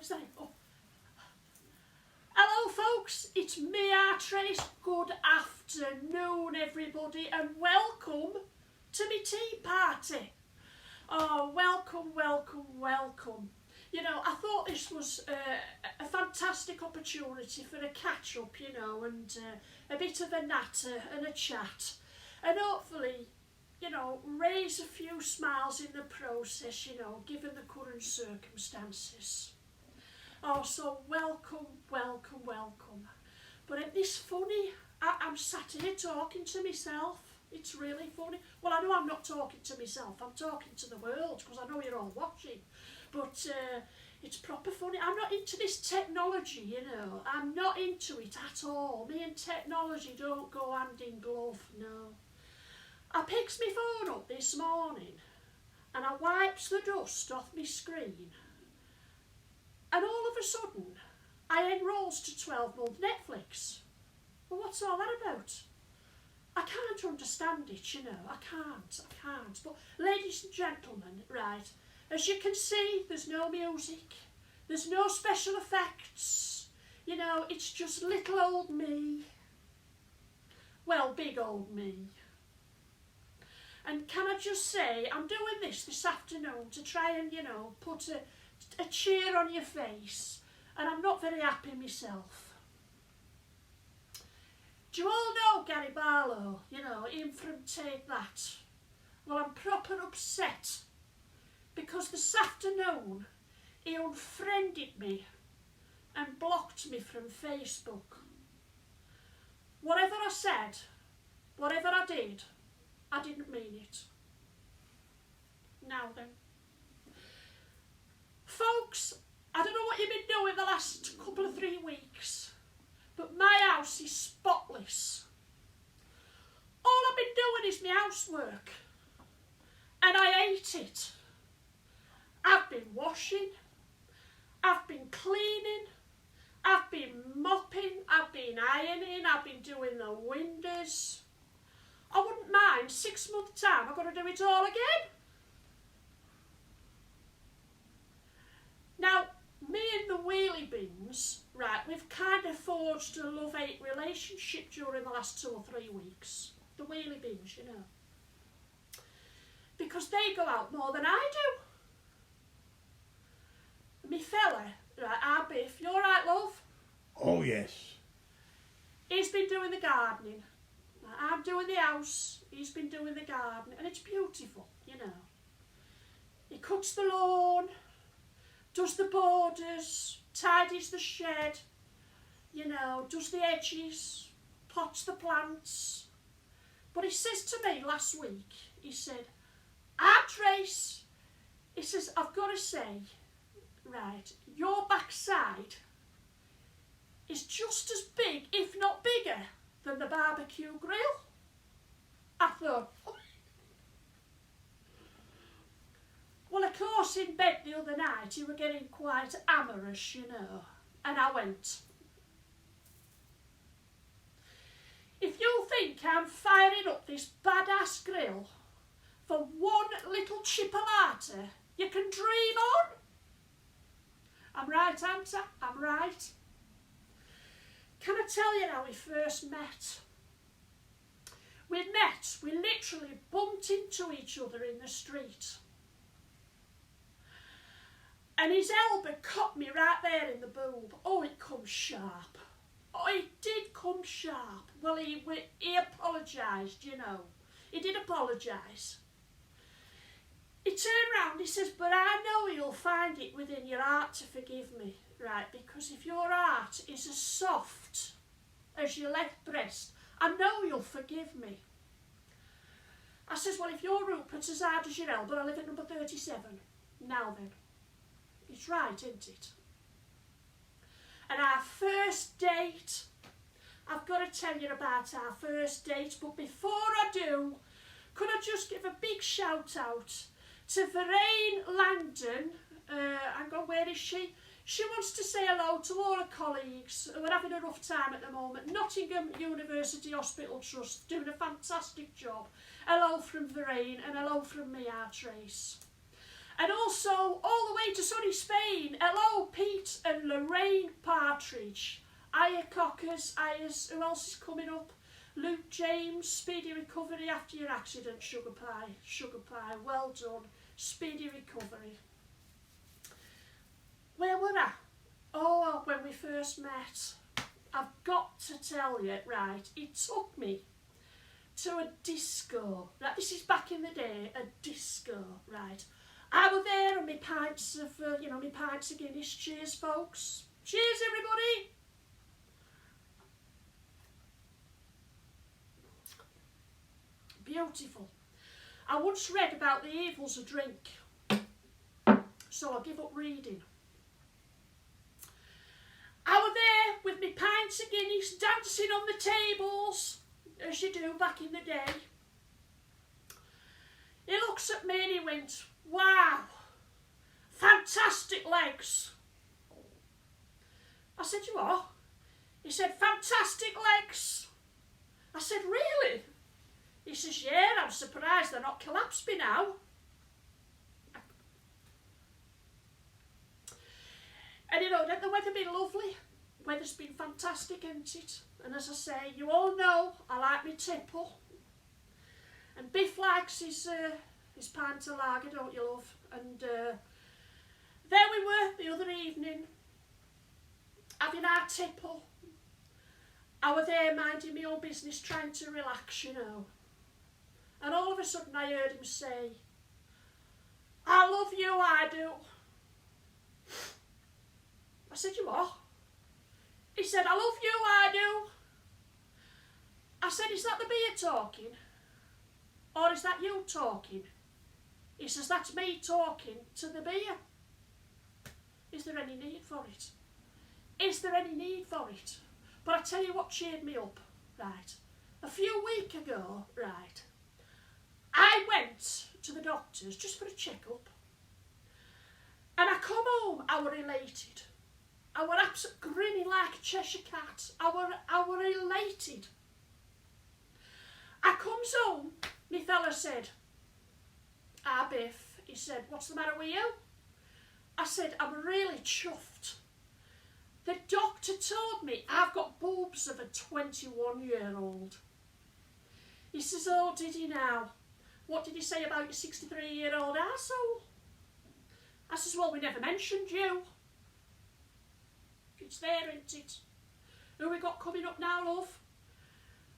folks. Hello folks, it's me, Trace. Good afternoon everybody, and welcome to my tea party. Oh, welcome, welcome, welcome. You know, I thought this was a fantastic opportunity for a catch up, you know, and a bit of a natter and a chat, and hopefully, you know, raise a few smiles in the process, you know, given the current circumstances. Oh, so welcome, welcome, welcome. But isn't this funny? I'm sat here talking to myself. It's really funny. Well, I know I'm not talking to myself. I'm talking to the world, because I know you're all watching. But it's proper funny. I'm not into this technology, you know. I'm not into it at all. Me and technology don't go hand in glove, no. I picks my phone up this morning and I wipes the dust off my screen. And all of a sudden, I enrolls to 12-month Netflix. Well, what's all that about? I can't understand it, you know. I can't. But ladies and gentlemen, right, as you can see, there's no music. There's no special effects. You know, it's just little old me. Well, big old me. And can I just say, I'm doing this afternoon to try and, you know, put a cheer on your face, and I'm not very happy myself. Do you all know Gary Barlow? You know, him from Take That. Well, I'm proper upset because this afternoon he unfriended me and blocked me from Facebook. Whatever I said, whatever I did, I didn't mean it. Now then. Folks, I don't know what you've been doing the last couple of 3 weeks, but my house is spotless. All I've been doing is my housework, and I hate it. I've been washing, I've been cleaning, I've been mopping, I've been ironing, I've been doing the windows. I wouldn't mind 6 months' time, I've got to do it all again. Now, me and the wheelie bins, right, we've kind of forged a love-hate relationship during the last 2 or 3 weeks. The wheelie bins, you know. Because they go out more than I do. Me fella, right, our Biff, you all right, love? Oh, yes. He's been doing the gardening. I'm doing the house, he's been doing the garden, and it's beautiful, you know. He cuts the lawn, does the borders, tidies the shed, you know, does the edges, pots the plants. But he says to me last week, he said, Trace, he says, I've got to say, right, your backside is just as big, if not bigger, than the barbecue grill. I thought, well, of course, in bed the other night, you were getting quite amorous, you know, and I went, if you think I'm firing up this badass grill for one little chipolata, you can dream on. I'm right, Anta, I'm right. Can I tell you how we first met? We literally bumped into each other in the street. And his elbow caught me right there in the boob. Oh, it come sharp. Oh, it did come sharp. Well, he apologised, you know. He did apologise. He turned round, he says, but I know you'll find it within your heart to forgive me. Right, because if your heart is as soft as your left breast, I know you'll forgive me. I says, well, if your Rupert's as hard as your elbow, I live at number 37. Now then. It's right, isn't it? And our first date, I've got to tell you about our first date, but before I do, could I just give a big shout out to Verraine Langdon. Hang on, where is she? She wants to say hello to all her colleagues who are having a rough time at the moment. Nottingham University Hospital Trust, doing a fantastic job. Hello from Verraine and hello from me, Trace. And also, all the way to sunny Spain, hello Pete and Lorraine Partridge. Hiya Cockers, who else is coming up? Luke James, speedy recovery after your accident, Sugar Pie, well done, speedy recovery. Where were I? Oh, when we first met. I've got to tell you, right, it took me to a disco. Right, this is back in the day, a disco, right. I was there on my pints of, my pints of Guinness. Cheers, folks. Cheers, everybody. Beautiful. I once read about the evils of drink, so I give up reading. I was there with my pints of Guinness, dancing on the tables, as you do back in the day. He looks at me and he went, wow, fantastic legs. I said, you what? He said, fantastic legs. I said, really? He says, yeah, I'm surprised they're not collapsed by now. And you know, the weather been lovely. Weather's been fantastic, hasn't it? And as I say, you all know I like my tipple. And Biff likes his pint of lager, don't you, love? And there we were the other evening, having our tipple. I was there minding my own business, trying to relax, you know. And all of a sudden I heard him say, I love you, I do. I said, you what? He said, I love you, I do. I said, is that the beer talking? Or is that you talking? He says, that's me talking to the beer. Is there any need for it? Is there any need for it? But I tell you what cheered me up, right? A few weeks ago, right, I went to the doctor's just for a checkup. And I come home, I were elated. I were absolutely grinning like a Cheshire cat. I were elated. I comes home, my fella said, Biff, he said, what's the matter with you? I said, I'm really chuffed. The doctor told me I've got boobs of a 21-year-old. He says, oh, did he now? What did he say about your 63-year-old arsehole? I says, well, we never mentioned you. It's there, isn't it? Who we got coming up now, love?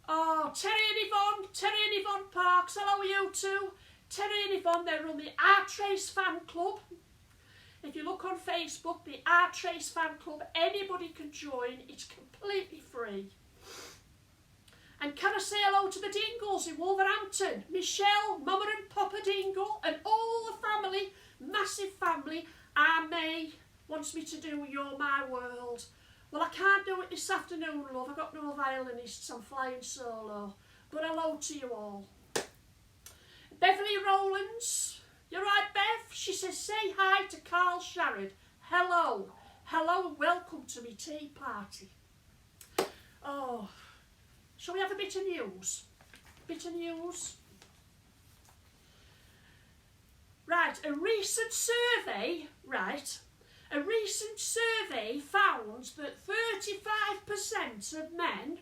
Oh, Terry and Yvonne Parks. Hello, you two. Terry and Yvonne, they run the Artrace fan club. If you look on Facebook, the Artrace fan club, anybody can join. It's completely free. And can I say hello to the Dingles in Wolverhampton? Michelle, Mama and Papa Dingle, and all the family, massive family. May wants me to do You're My World. Well, I can't do it this afternoon, love. I've got no violinists. I'm flying solo. But hello to you all. Beverly Rowlands. You're right, Bev? She says, say hi to Carl Sharrod. Hello. Hello and welcome to me tea party. Oh, shall we have a bit of news? Bit of news? Right, a recent survey found that 35% of men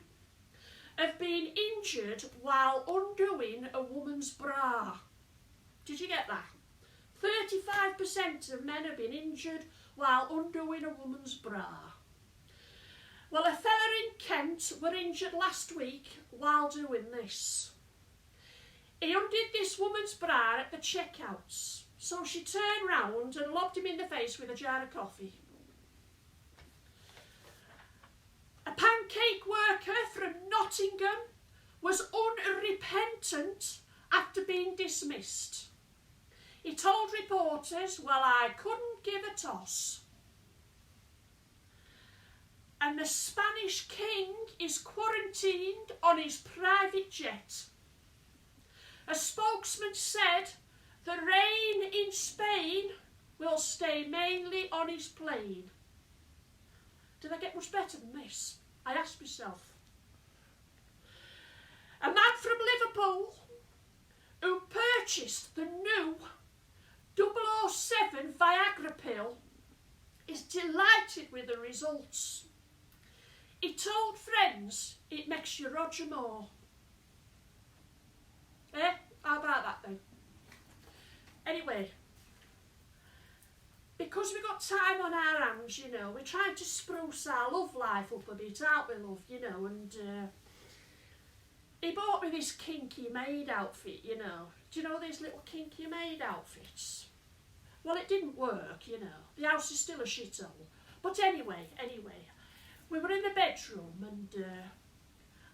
have been injured while undoing a woman's bra. Did you get that? 35% of men have been injured while undoing a woman's bra. Well, a fella in Kent were injured last week while doing this. He undid this woman's bra at the checkouts, so she turned round and lobbed him in the face with a jar of coffee. A pancake worker from Nottingham was unrepentant after being dismissed. He told reporters, well, I couldn't give a toss. And the Spanish king is quarantined on his private jet. A spokesman said the rain in Spain will stay mainly on his plane. Did I get much better than this? I asked myself. A man from Liverpool who purchased the new 007 Viagra pill is delighted with the results. He told friends it makes you Roger Moore. How about that then? Anyway, because we've got time on our hands, you know, we're trying to spruce our love life up a bit, aren't we, love? You know, and he bought me this kinky maid outfit, you know. Do you know these little kinky maid outfits? Well, it didn't work, you know. The house is still a shithole. But anyway, we were in the bedroom and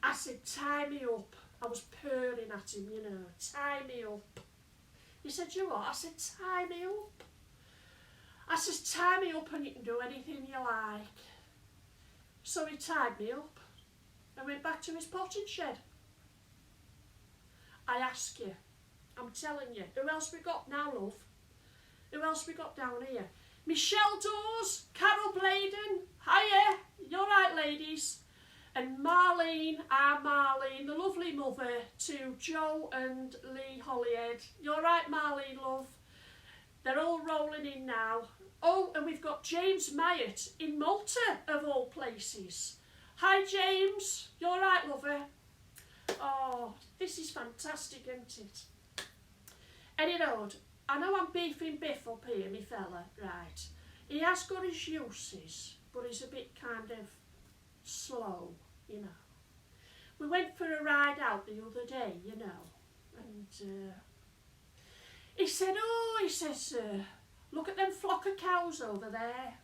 I said, tie me up. I was purring at him, you know, tie me up. He said, you what? I said, tie me up. I said, tie me up and you can do anything you like. So he tied me up and went back to his potting shed. I ask you, I'm telling you, who else we got now, love? Who else we got down here? Michelle Dawes, Carol Bladen, hiya, you're right ladies. And Marlene, our Marlene, the lovely mother to Joe and Lee Holyhead. You're right Marlene, love. They're all rolling in now. Oh, and we've got James Myatt in Malta, of all places. Hi James, you're right lover. Oh, this is fantastic, isn't it? Anyhow, I know I'm beefing Biff up here, me fella, right. He has got his uses, but he's a bit kind of slow, you know. We went for a ride out the other day, you know, and he said, oh, he says, look at them flock of cows over there.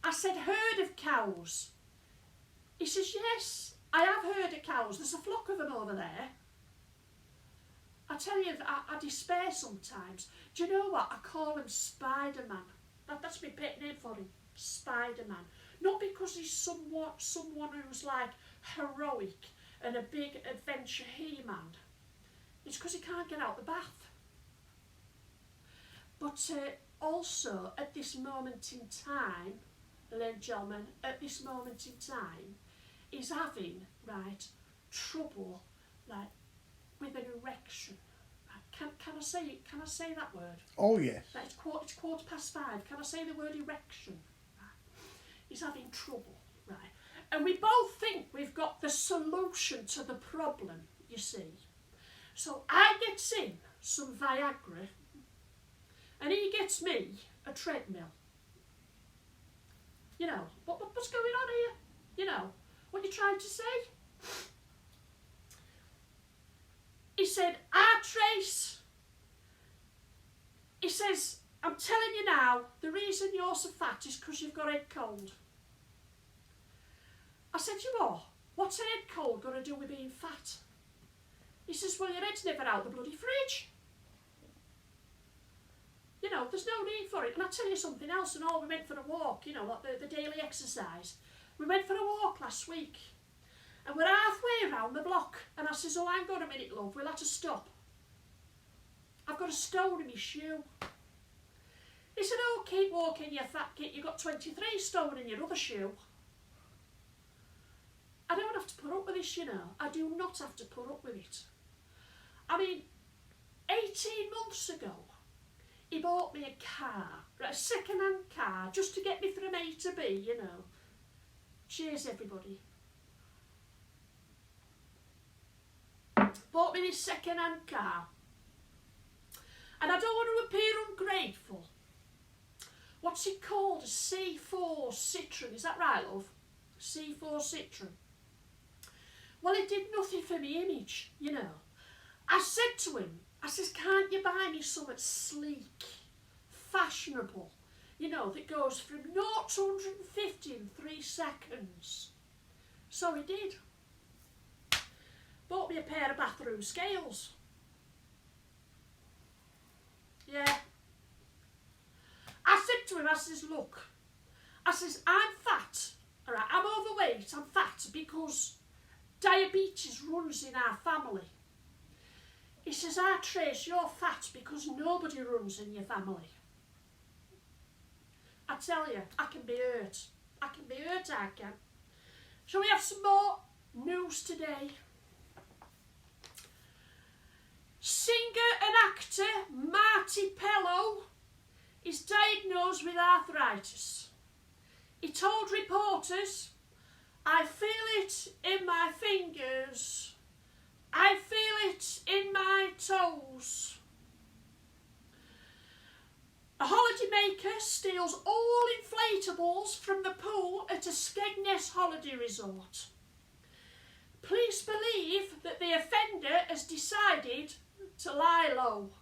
I said, herd of cows? He says, yes, I have heard of cows. There's a flock of them over there. I tell you, I despair sometimes. Do you know what? I call him Spider-Man. That's my pet name for him, Spider-Man. Not because he's someone who's like heroic and a big adventure he-man. It's because he can't get out the bath. But also, at this moment in time, ladies and gentlemen, at this moment in time, he's having, right, trouble, like, with an erection. Right? Can I say that word? Oh, yes. Right, it's 5:15. Can I say the word erection? Right. He's having trouble, right? And we both think we've got the solution to the problem, you see. So I get him some Viagra, and he gets me a treadmill. You know, what's going on here? You know, what you trying to say? He said, Trace. He says, I'm telling you now, the reason you're so fat is because you've got head cold. I said, you what? What's a head cold got to do with being fat? He says, well, your head's never out the bloody fridge. You know, there's no need for it. And I'll tell you something else and all, we went for a walk, you know, like the daily exercise. We went for a walk last week. And we're halfway around the block. And I says, oh, hang on a minute, love, we'll have to stop. I've got a stone in my shoe. He said, oh, keep walking, you fat kid. You've got 23 stone in your other shoe. I don't have to put up with this, you know. I do not have to put up with it. I mean, 18 months ago, he bought me a car, a second-hand car, just to get me from A to B, you know. Cheers, everybody. Bought me this second-hand car. And I don't want to appear ungrateful. What's it called? A C4 Citroen. Is that right, love? C4 Citroen. Well, it did nothing for me image, you know. I said to him, I says, can't you buy me something sleek, fashionable, you know, that goes from 0 to 150 in 3 seconds? So he did. Bought me a pair of bathroom scales. Yeah. I said to him, I says, look, I says, I'm fat, all right, I'm overweight, I'm fat because diabetes runs in our family. He says, Trace, you're fat because nobody runs in your family. I tell you, I can be hurt. I can be hurt, I can. Shall we have some more news today? Singer and actor Marty Pellow is diagnosed with arthritis. He told reporters, "I feel it in my fingers. I feel it in my toes." A holidaymaker steals all inflatables from the pool at a Skegness holiday resort. Police believe that the offender has decided to lie low.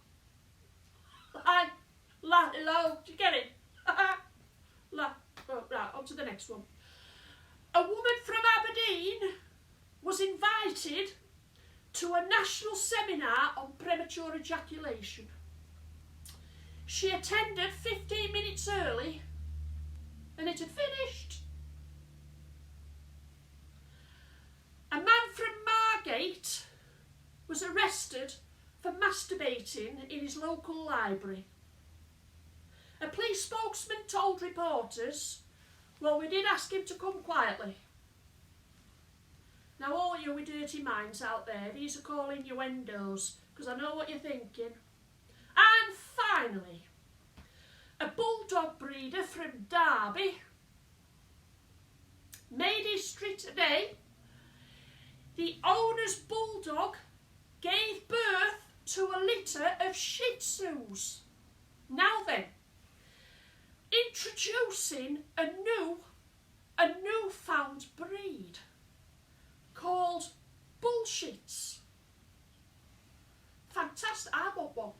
Lie low, do you get it? Right, on to the next one. A woman from Aberdeen was invited to a national seminar on premature ejaculation. She attended 15 minutes early and it had finished. A man from Margate was arrested for masturbating in his local library. A police spokesman told reporters, "Well, we did ask him to come quietly." Now, all you with dirty minds out there, these are called innuendos, because I know what you're thinking. And finally, a bulldog breeder from Derby made history today. The owner's bulldog gave birth to a litter of Shih Tzus. Now then, introducing a newfound breed called Bullshits. Fantastic. I want one.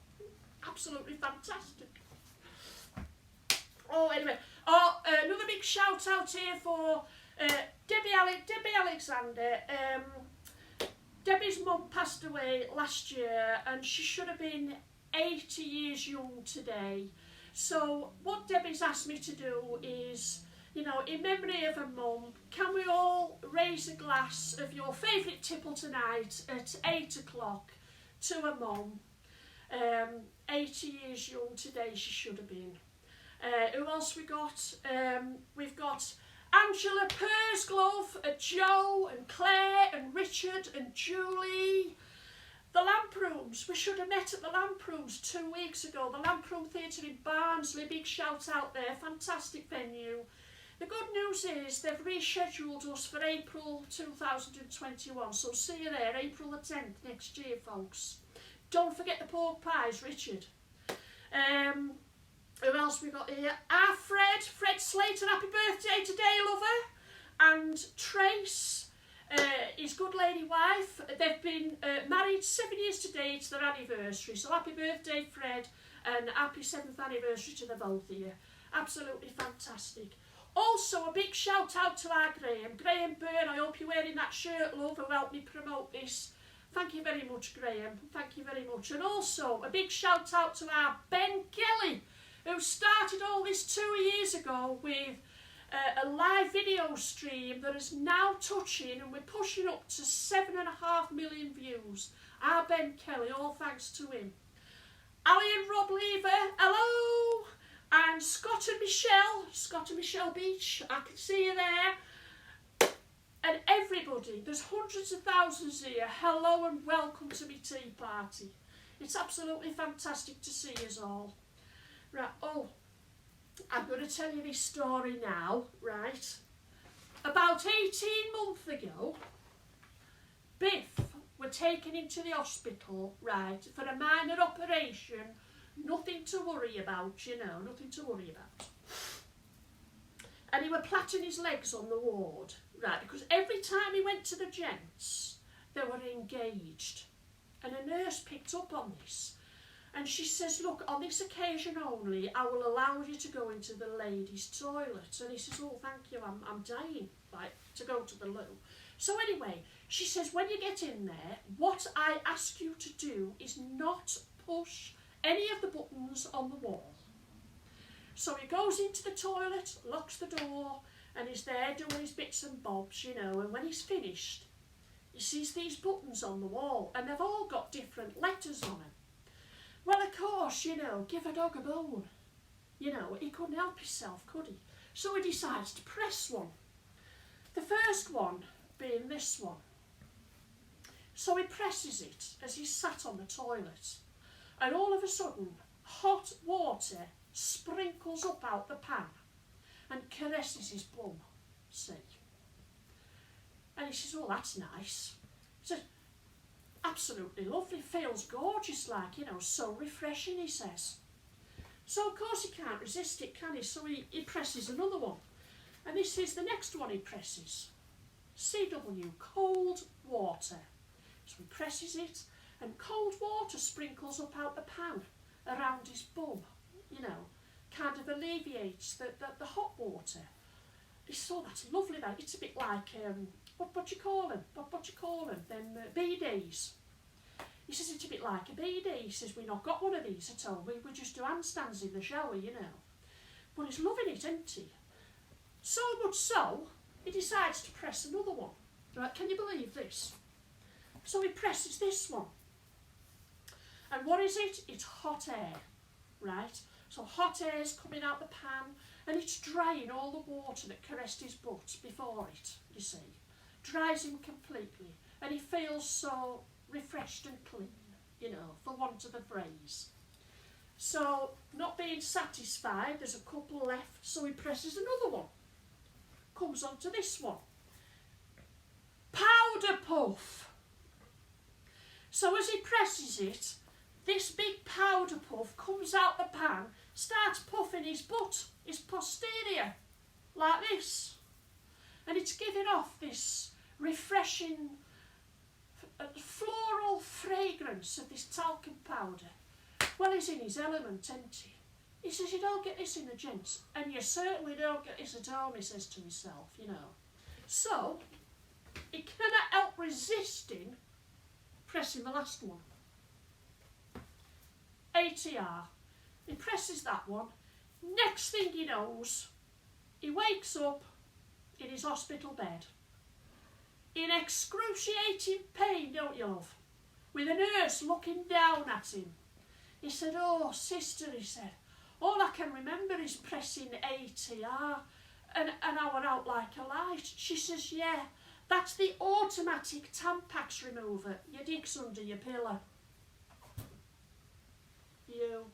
Absolutely fantastic. Oh, anyway. Oh, another big shout out here for Debbie Alexander. Debbie's mum passed away last year and she should have been 80 years young today. So what Debbie's asked me to do is, you know, in memory of her mum, can we all raise a glass of your favourite tipple tonight at 8 o'clock to her mum? 80 years young today she should have been. Who else we got? We've got Angela Pursglove, Joe and Claire and Richard and Julie. The Lamprooms, we should have met at the Lamprooms 2 weeks ago. The Lamproom Theatre in Barnsley, big shout out there, fantastic venue. The good news is they've rescheduled us for April 2021, so see you there, April the 10th next year, folks. Don't forget the pork pies, Richard. Who else we got here? Fred Slater, happy birthday today, lover. And Trace, his good lady wife. They've been married 7 years today, it's their anniversary. So happy birthday, Fred, and happy 7th anniversary to the both of you. Absolutely fantastic. Also, a big shout out to our Graham Byrne. I hope you're wearing that shirt, love, who helped me promote this. Thank you very much, Graham. Thank you very much. And also, a big shout out to our Ben Kelly, who started all this 2 years ago with a live video stream that is now touching, and we're pushing up to 7.5 million views. Our Ben Kelly, all thanks to him. Ali and Rob Lever, hello! And Scott and Michelle Beach, I can see you there. And everybody, there's hundreds of thousands here, hello and welcome to my tea party. It's absolutely fantastic to see us all. Right, oh, I'm going to tell you this story now, right? About 18 months ago, Biff were taken into the hospital, right, for a minor operation. Nothing to worry about, you know, nothing to worry about. And he were plaiting his legs on the ward, right, because every time he went to the gents, they were engaged. And a nurse picked up on this. And she says, look, on this occasion only, I will allow you to go into the ladies' toilet. And he says, oh, thank you, I'm dying, like, to go to the loo. So anyway, she says, when you get in there, what I ask you to do is not push any of the buttons on the wall. So he goes into the toilet, locks the door, and he's there doing his bits and bobs, you know, and when he's finished, he sees these buttons on the wall, and they've all got different letters on them. Well, of course, you know, give a dog a bone. You know, he couldn't help himself, could he? So he decides to press one. The first one being this one. So he presses it as he's sat on the toilet, and all of a sudden hot water sprinkles up out the pan and caresses his bum. See? And he says, oh, that's nice. He says, absolutely lovely, feels gorgeous, like, you know, so refreshing, he says. So of course he can't resist it, can he? So he presses another one. And this is the next one he presses. CW, cold water. So he presses it, and cold water sprinkles up out the pan around his bum, you know, kind of alleviates the hot water. He said, oh, that's lovely, that. It's a bit like, what do you call them? What do you call them? Them BDs. He says, it's a bit like a BD. He says, we've not got one of these at all. We just do handstands in the shower, you know. But he's loving it, isn't he? So much so, he decides to press another one. Right, can you believe this? So he presses this one. And what is it? It's hot air, right? So hot air's coming out the pan, and it's drying all the water that caressed his butt before it, you see. Dries him completely, and he feels so refreshed and clean, you know, for want of a phrase. So, not being satisfied, there's a couple left, so he presses another one. Comes on to this one. Powder puff. So as he presses it, this big powder puff comes out the pan, starts puffing his butt, his posterior, like this. And it's giving off this refreshing floral fragrance of this talcum powder. Well, he's in his element, isn't he? He says, you don't get this in the gents, and you certainly don't get this at home, he says to himself, you know. So, he cannot help resisting pressing the last one. ATR. He presses that one. Next thing he knows, he wakes up in his hospital bed. In excruciating pain, don't you, love? With a nurse looking down at him. He said, oh, sister, he said, all I can remember is pressing ATR and I went out like a light. She says, yeah, that's the automatic Tampax remover. Your dick's under your pillow. You.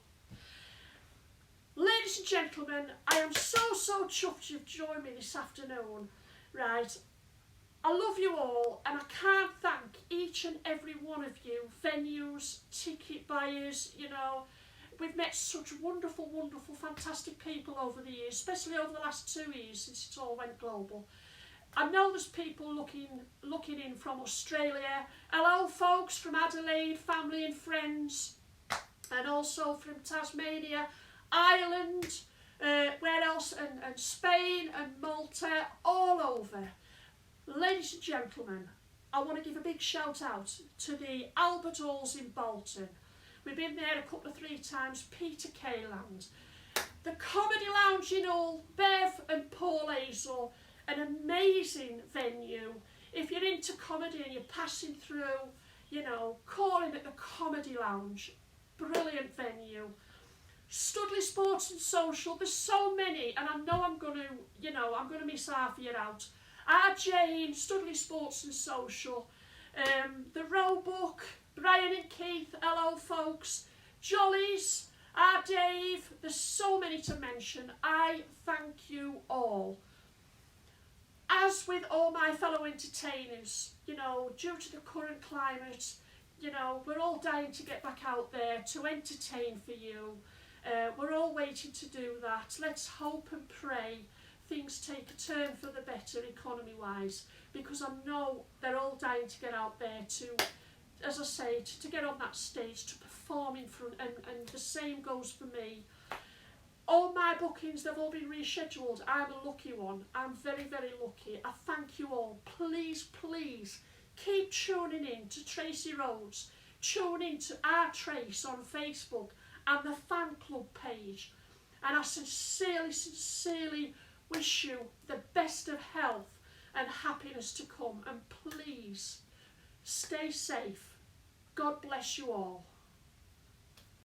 Ladies and gentlemen, I am so chuffed you've joined me this afternoon. Right, I love you all, and I can't thank each and every one of you, venues, ticket buyers, you know. We've met such wonderful, fantastic people over the years, especially over the last 2 years since it all went global. I know there's people looking in from Australia. Hello folks from Adelaide, family and friends, and also from Tasmania, Ireland, where else, and Spain and Malta, all over. Ladies and gentlemen, I want to give a big shout out to the Albert Halls in Bolton. We've been there a couple of 3 times, Peter Kay Land. The Comedy Lounge in Hull, Bev and Paul Hazel, an amazing venue. If you're into comedy and you're passing through, you know, call in at the Comedy Lounge. Brilliant venue. Studley Sports and Social, there's so many, and I know I'm going to miss half of you out. RJ in Studley Sports and Social, the Roebuck, Brian and Keith, hello folks, Jollies, Dave, there's so many to mention. I thank you all. As with all my fellow entertainers, you know, due to the current climate, you know, we're all dying to get back out there to entertain for you. We're all waiting to do that. Let's hope and pray things take a turn for the better economy-wise, because I know they're all dying to get out there to, as I say, to get on that stage, to perform in front, and the same goes for me. All my bookings, they've all been rescheduled. I'm a lucky one. I'm very lucky. I thank you all. Please keep tuning in to Tracy Rhodes. Tune in to our Trace on Facebook and the fan club page. And I sincerely wish you the best of health and happiness to come. And please, stay safe. God bless you all.